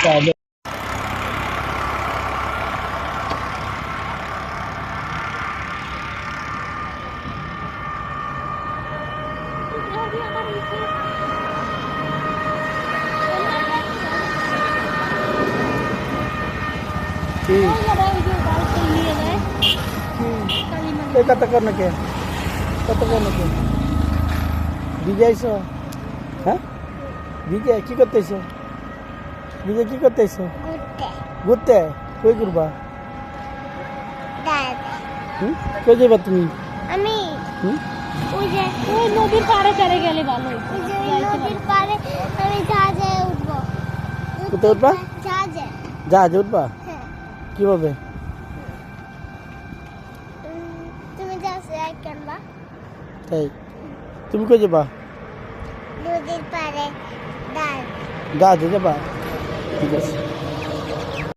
তাহলে কত কর নাকি ভিজে আইসো? হ্যাঁ, ভিজে কি করতেছো? ভিজে কি করতেছো? ঘুরতে। কই ঘুরবা? কই যাবা তুমি? আমি ওই যে ওই নদীর পাড়ে চলে গেলে ভালো হতো। ওই যে নদীর পাড়ে আমি জাহাজে উঠবো। কোথায় উঠবা? জাহাজে। জাহাজে উঠবা? হ্যাঁ। কিভাবে? তুমি জাহাজে কেনবা? তাই তুমি কই যাবা? নদীর পাড়ে জাহাজে যাবা? ঠিক আছে।